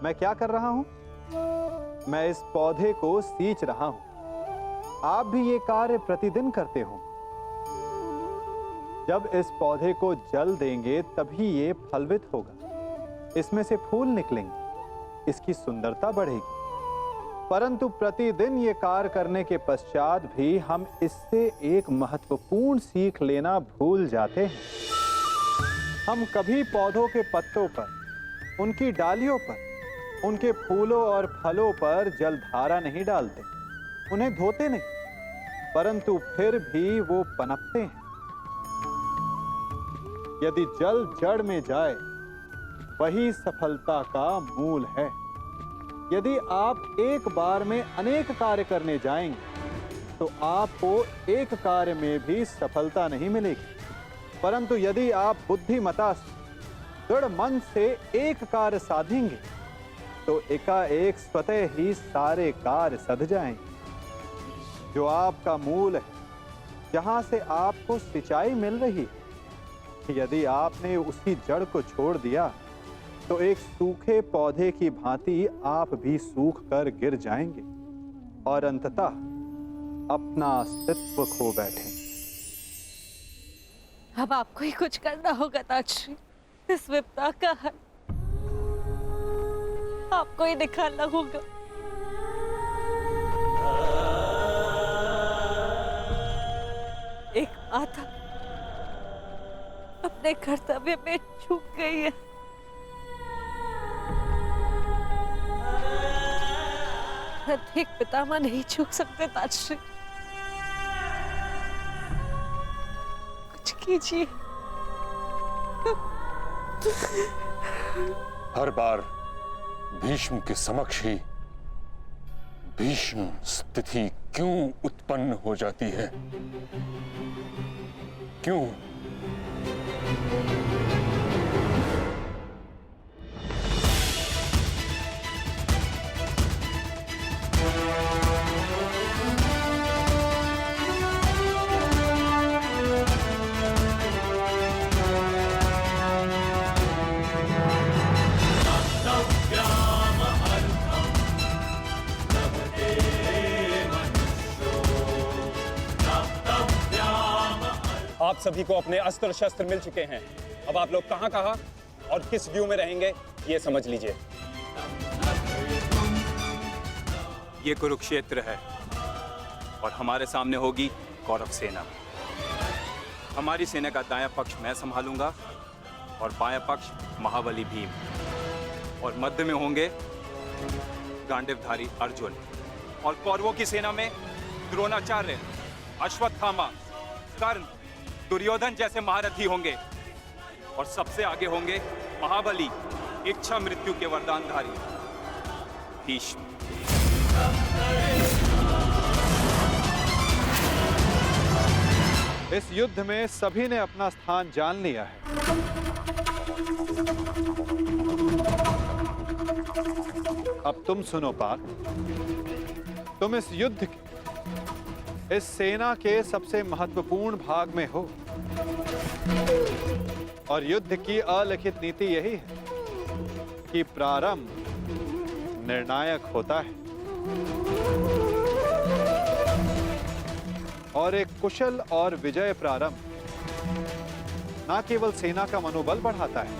मैं क्या कर रहा हूं? मैं इस पौधे को सींच रहा हूं। आप भी ये कार्य प्रतिदिन करते हो। जब इस पौधे को जल देंगे तभी ये फलवित होगा, इसमें से फूल निकलेंगे, इसकी सुंदरता बढ़ेगी। परंतु प्रतिदिन ये कार्य करने के पश्चात भी हम इससे एक महत्वपूर्ण सीख लेना भूल जाते हैं। हम कभी पौधों के पत्तों पर, उनकी डालियों पर, उनके फूलों और फलों पर जलधारा नहीं डालते, उन्हें धोते नहीं, परंतु फिर भी वो पनपते हैं। यदि जल जड़ में जाए, वही सफलता का मूल है। यदि आप एक बार में अनेक कार्य करने जाएंगे तो आपको एक कार्य में भी सफलता नहीं मिलेगी, परंतु यदि आप बुद्धिमता से, दृढ़ मन से एक कार्य साधेंगे तो एकाएक स्वतः ही सारे कार्य सध जाएंगे। जो आपका मूल है, जहां से आपको सिंचाई मिल रही है, यदि आपने उसी जड़ को छोड़ दिया तो एक सूखे पौधे की भांति आप भी सूख कर गिर जाएंगे और अंततः अपना अस्तित्व खो बैठेंगे। अब आपको ही कुछ करना होगा ताजश्री। इस विपदा का हल आपको ही निकालना होगा। एक माता अपने कर्तव्य में चूक गई है। एक पितामह नहीं चूक सकते ताजश्री। कुछ कीजिए। हर बार भीष्म के समक्ष ही भीष्म स्थिति क्यों उत्पन्न हो जाती है? क्यों? आप सभी को अपने अस्त्र शस्त्र मिल चुके हैं। अब आप लोग कहां और किस व्यू में रहेंगे ये समझ लीजिए। ये कुरुक्षेत्र है और हमारे सामने होगी कौरव सेना। हमारी सेना का दायां पक्ष मैं संभालूंगा और बायां पक्ष महाबली भीम, और मध्य में होंगे गांडीवधारी अर्जुन। और कौरवों की सेना में द्रोणाचार्य, अश्वत्थामा, कर्ण, दुर्योधन जैसे महारथी होंगे, और सबसे आगे होंगे महाबली, इच्छा मृत्यु के वरदानधारी भीष्म। इस युद्ध में सभी ने अपना स्थान जान लिया है। अब तुम सुनो पार्थ, तुम इस युद्ध के, इस सेना के सबसे महत्वपूर्ण भाग में हो, और युद्ध की अलिखित नीति यही है कि प्रारंभ निर्णायक होता है, और एक कुशल और विजय प्रारंभ न केवल सेना का मनोबल बढ़ाता है,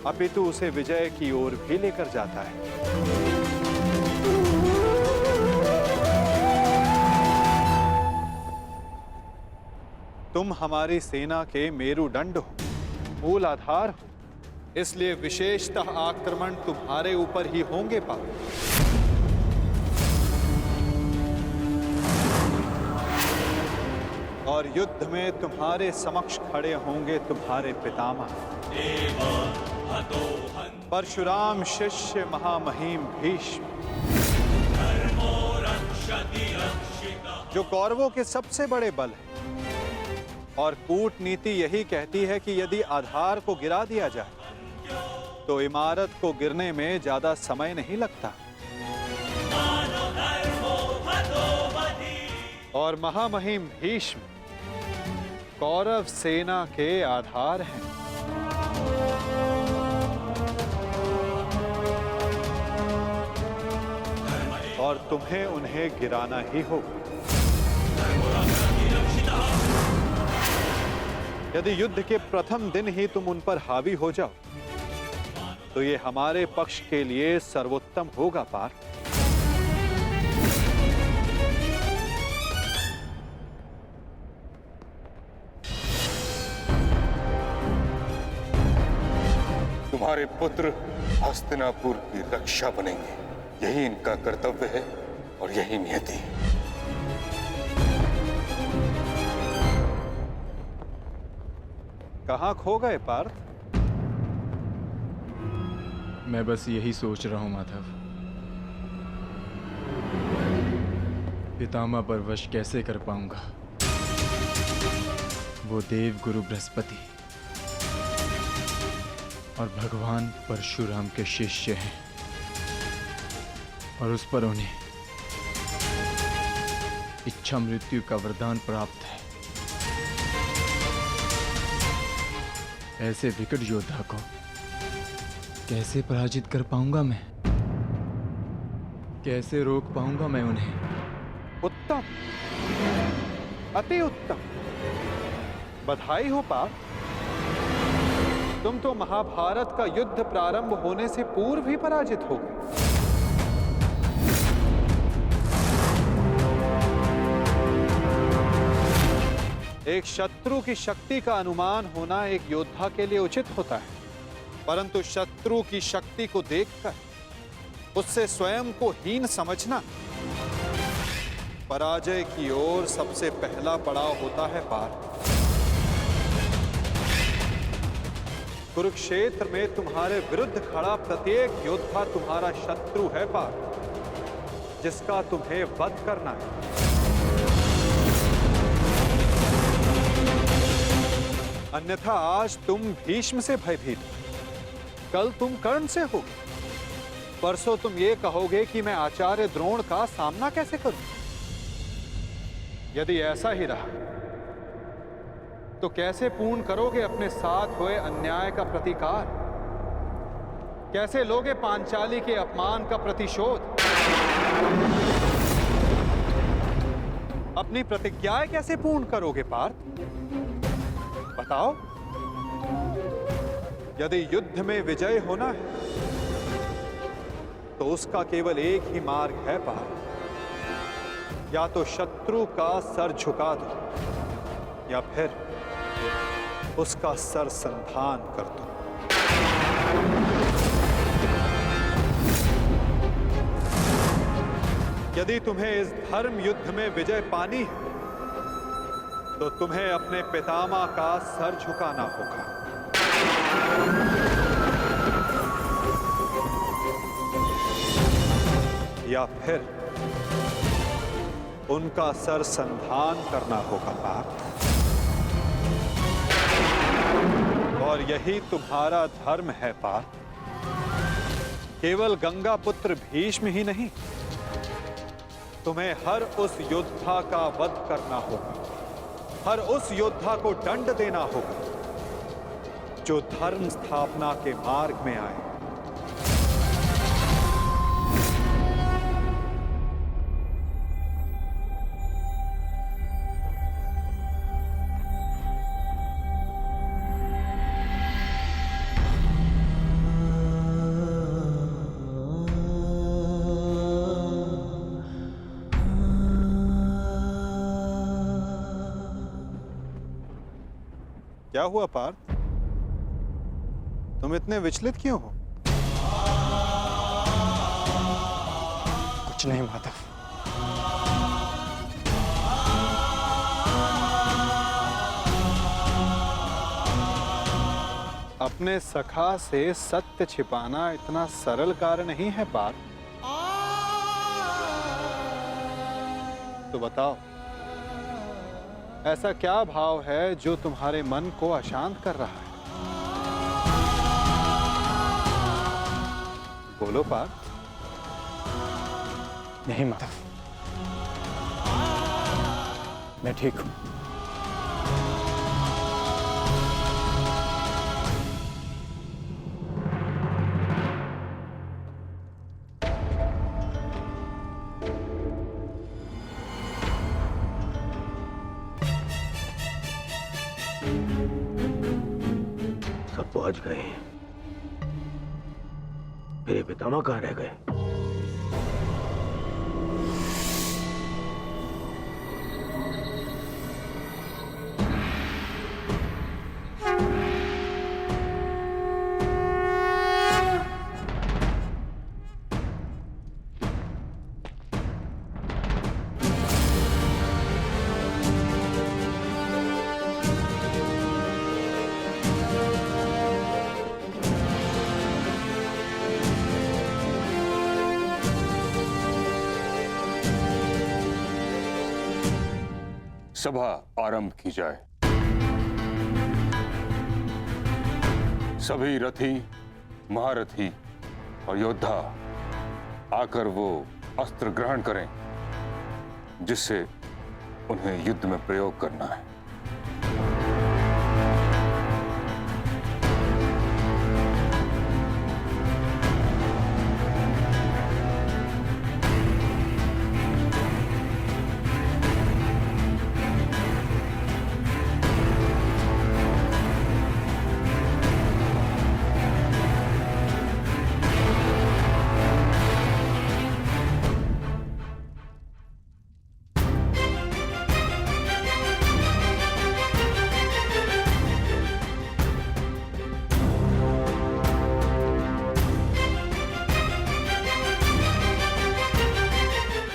अपितु उसे विजय की ओर भी लेकर जाता है। तुम हमारी सेना के मेरुदंड हो, मूल आधार हो, इसलिए विशेषतः आक्रमण तुम्हारे ऊपर ही होंगे पार्थ। और युद्ध में तुम्हारे समक्ष खड़े होंगे तुम्हारे पितामह परशुराम शिष्य महामहिम भीष्म, जो कौरवों के सबसे बड़े बल है। और कूटनीति यही कहती है कि यदि आधार को गिरा दिया जाए तो इमारत को गिरने में ज्यादा समय नहीं लगता। और महामहिम भीष्म कौरव सेना के आधार हैं। और तुम्हें उन्हें गिराना ही होगा। यदि युद्ध के प्रथम दिन ही तुम उन पर हावी हो जाओ तो ये हमारे पक्ष के लिए सर्वोत्तम होगा पार्थ। तुम्हारे पुत्र हस्तिनापुर की रक्षा बनेंगे, यही इनका कर्तव्य है और यही नियति है। कहां खो गए पार्थ? मैं बस यही सोच रहा हूं माधव, पितामह पर वश कैसे कर पाऊंगा। वो देव गुरु बृहस्पति और भगवान परशुराम के शिष्य हैं और उस पर उन्हें इच्छा मृत्यु का वरदान प्राप्त है। ऐसे विकट योद्धा को कैसे पराजित कर पाऊंगा मैं? कैसे रोक पाऊंगा मैं उन्हें? उत्तम, अति उत्तम। बधाई हो पार्थ, तुम तो महाभारत का युद्ध प्रारंभ होने से पूर्व ही पराजित हो गए। एक शत्रु की शक्ति का अनुमान होना एक योद्धा के लिए उचित होता है, परंतु शत्रु की शक्ति को देखकर उससे स्वयं को हीन समझना पराजय की ओर सबसे पहला पड़ाव होता है पार्थ। कुरुक्षेत्र में तुम्हारे विरुद्ध खड़ा प्रत्येक योद्धा तुम्हारा शत्रु है पार्थ, जिसका तुम्हें वध करना है। अन्यथा आज तुम भीष्म से भयभीत हो, कल तुम कर्ण से हो, परसों तुम ये कहोगे कि मैं आचार्य द्रोण का सामना कैसे करूं। यदि ऐसा ही रहा तो कैसे पूर्ण करोगे अपने साथ हुए अन्याय का प्रतिकार? कैसे लोगे पांचाली के अपमान का प्रतिशोध? अपनी प्रतिज्ञाएं कैसे पूर्ण करोगे पार्थ? बताओ। यदि युद्ध में विजय होना है तो उसका केवल एक ही मार्ग है पार्थ, या तो शत्रु का सर झुका दो या फिर उसका सर संधान कर दो। यदि तुम्हें इस धर्म युद्ध में विजय पानी है तो तुम्हें अपने पितामह का सर झुकाना होगा। या फिर उनका सर संधान करना होगा पार्थ। और यही तुम्हारा धर्म है पार्थ। केवल गंगा पुत्र भीष्म ही नहीं, तुम्हें हर उस योद्धा का वध करना होगा, हर उस योद्धा को दंड देना होगा जो धर्म स्थापना के मार्ग में आए। क्या हुआ पार्थ? तुम इतने विचलित क्यों हो? कुछ नहीं माधव। अपने सखा से सत्य छिपाना इतना सरल कार्य नहीं है पार्थ। तो बताओ, ऐसा क्या भाव है जो तुम्हारे मन को अशांत कर रहा है? बोलो पार्थ। नहीं माधव, मैं ठीक हूं। पहुंच गए। मेरे पितामह कहाँ रह गए? सभा आरंभ की जाए। सभी रथी, महारथी और योद्धा आकर वो अस्त्र ग्रहण करें जिससे उन्हें युद्ध में प्रयोग करना है।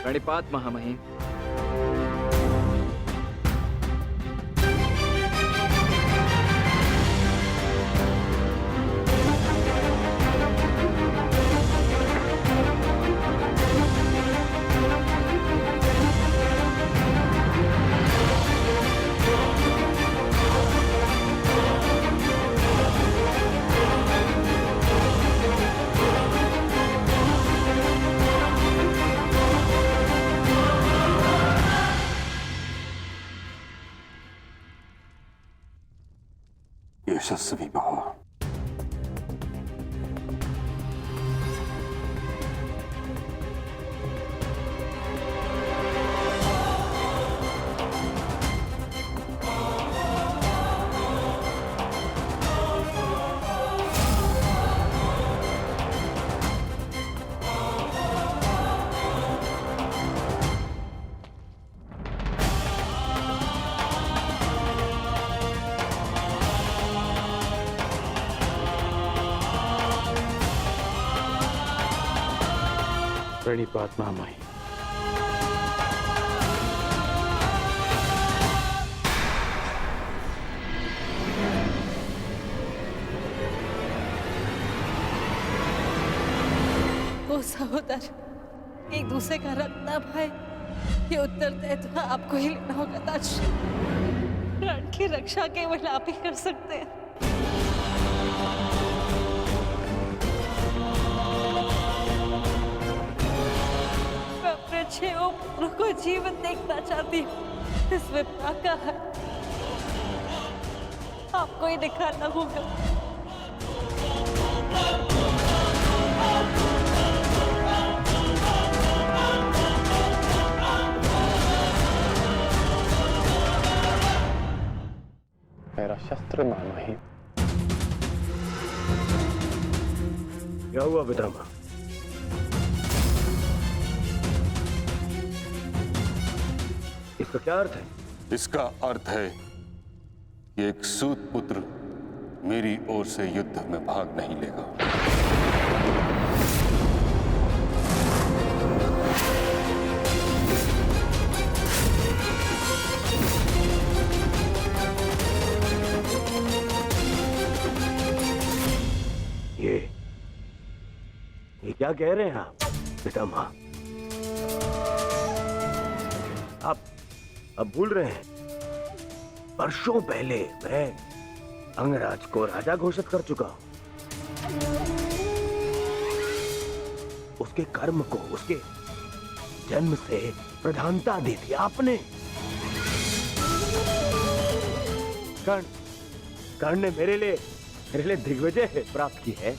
प्रणिपात महामहिम। यशस्वी भव। प्रणिपात महामहिम। वो सहोदर एक दूसरे का रक्त न भाई, ये उत्तरदायित्व आपको ही लेना होगा ताजश्री। प्राण की रक्षा केवल आप ही कर सकते हैं। मैं अपने 6 पुत्रों को जीवन देखना चाहती हूँ। इस विपदा का है आपको ही दिखाना होगा। मेरा शस्त्र महामहिम। क्या हुआ पितामह? इसका क्या अर्थ है? इसका अर्थ है कि एक सूत पुत्र मेरी ओर से युद्ध में भाग नहीं लेगा। ये क्या कह रहे हैं आप पितामह? आप अब भूल रहे हैं, वर्षों पहले मैं अंगराज को राजा घोषित कर चुका हूं। उसके कर्म को उसके जन्म से प्रधानता दे दी आपने। कर्ण ने मेरे लिए दिग्विजय प्राप्त की है।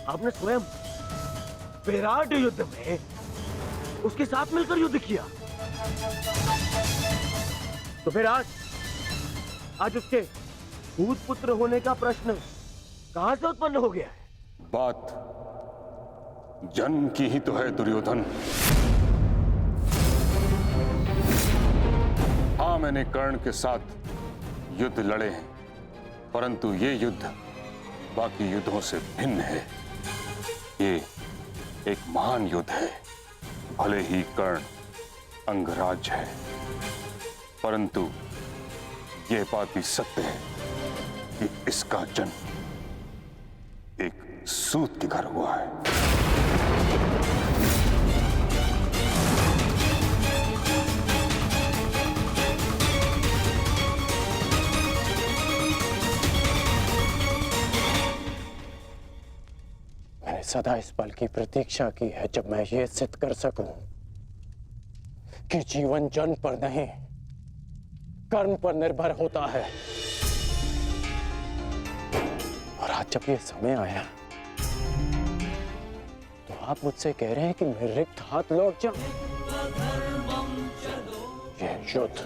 आपने स्वयं विराट युद्ध में उसके साथ मिलकर युद्ध किया। तो फिर आज उसके भूत पुत्र होने का प्रश्न कहां से उत्पन्न हो गया है? बात जन्म की ही तो है दुर्योधन। हाँ, मैंने कर्ण के साथ युद्ध लड़े हैं, परंतु ये युद्ध बाकी युद्धों से भिन्न है। ये एक महान युद्ध है। भले ही कर्ण अंगराज है, परंतु यह बात भी सत्य है कि इसका जन्म एक सूत के घर हुआ है। मैंने सदा इस पल की प्रतीक्षा की है जब मैं ये सिद्ध कर सकूं कि जीवन जन्म पर नहीं, कर्म पर निर्भर होता है। और आज जब ये समय आया तो आप मुझसे कह रहे हैं कि मैं रिक्त हाथ लौट जाऊं। ये युद्ध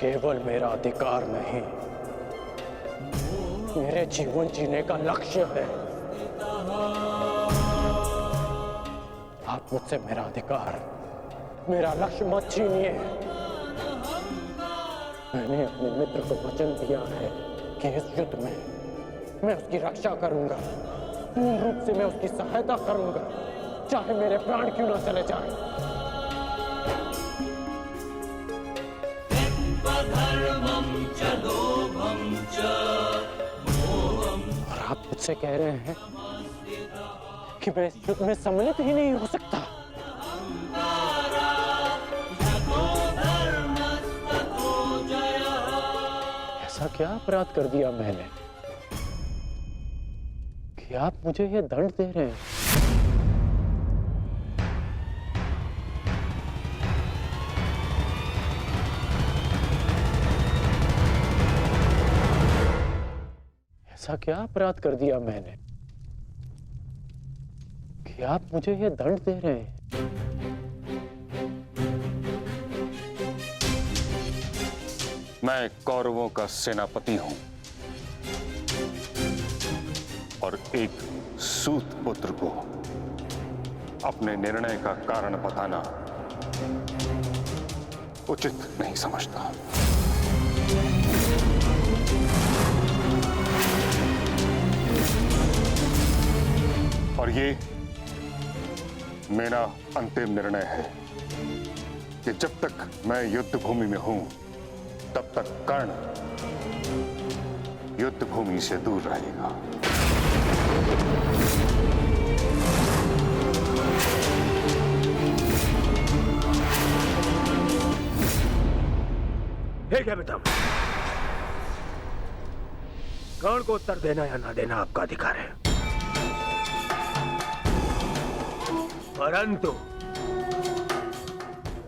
केवल मेरा अधिकार नहीं, मेरे जीवन जीने का लक्ष्य है। आप मुझसे मेरा अधिकार, मेरा लक्ष्य मत छीनिए। मैंने अपने मित्र को वचन दिया है कि इस युद्ध में मैं उसकी रक्षा करूंगा, पूर्ण रूप से मैं उसकी सहायता करूंगा, चाहे मेरे प्राण क्यों ना चले जाएं। और आप मुझसे कह रहे हैं कि मैं इस युद्ध में सम्मिलित ही नहीं हो सकता। ऐसा क्या अपराध कर दिया मैंने कि आप मुझे ये दंड दे रहे हैं? ऐसा क्या अपराध कर दिया मैंने कि आप मुझे ये दंड दे रहे हैं? मैं कौरवों का सेनापति हूं और एक सूत पुत्र को अपने निर्णय का कारण बताना उचित नहीं समझता। और ये मेरा अंतिम निर्णय है कि जब तक मैं युद्ध भूमि में हूं तब तक कर्ण युद्ध भूमि से दूर रहेगा। ठीक है बेटा, कर्ण को उत्तर देना या ना देना आपका अधिकार है, परंतु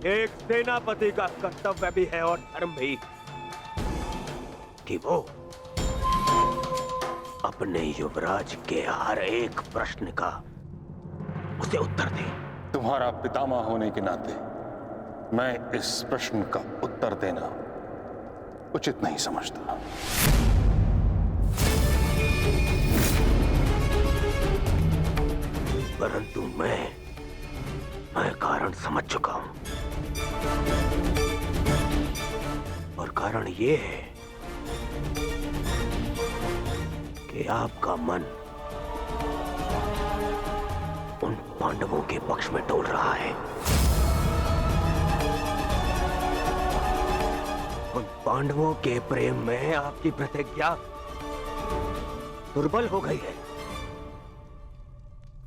एक सेनापति का कर्तव्य भी है और धर्म भी कि वो अपने युवराज के हर एक प्रश्न का उसे उत्तर दे। तुम्हारा पितामह होने के नाते मैं इस प्रश्न का उत्तर देना उचित नहीं समझता। परंतु मैं कारण समझ चुका हूं, और कारण ये है कि आपका मन उन पांडवों के पक्ष में डोल रहा है। उन पांडवों के प्रेम में आपकी प्रतिज्ञा दुर्बल हो गई है।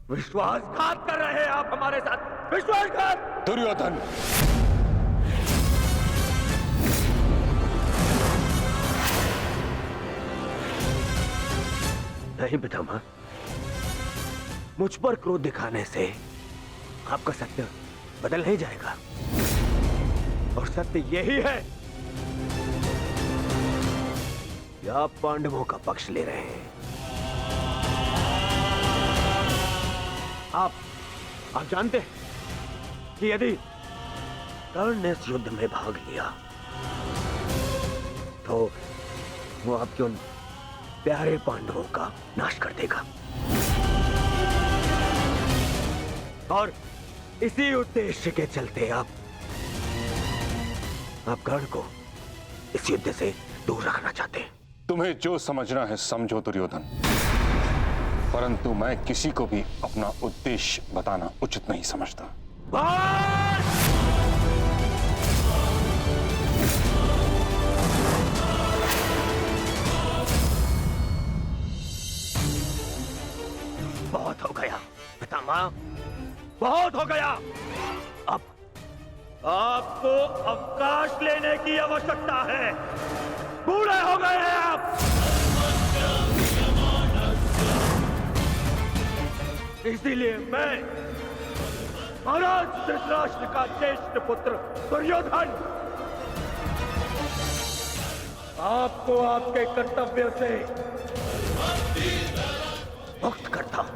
विश्वासघात कर रहे हैं आप हमारे साथ, विश्वासघात। दुर्योधन, नहीं पितामह, मुझ पर क्रोध दिखाने से आपका सत्य बदल नहीं जाएगा, और सत्य यही है कि आप पांडवों का पक्ष ले रहे हैं। आप जानते हैं कि यदि कर्ण ने इस युद्ध में भाग लिया तो वो आपके उन प्यारे पांडवों का नाश कर देगा। और इसी उद्देश्य के चलते आप कर्ण को इस युद्ध से दूर रखना चाहते हैं। तुम्हें जो समझना है समझो दुर्योधन, परंतु मैं किसी को भी अपना उद्देश्य बताना उचित नहीं समझता। बहुत हो गया पितामह, बहुत हो गया। अब आपको अवकाश लेने की आवश्यकता है। बूढ़े हो गए हैं आप। इसीलिए मैं महाराज धृतराष्ट्र का ज्येष्ठ पुत्र दुर्योधन आपको आपके कर्तव्य से मुक्त करता हूं।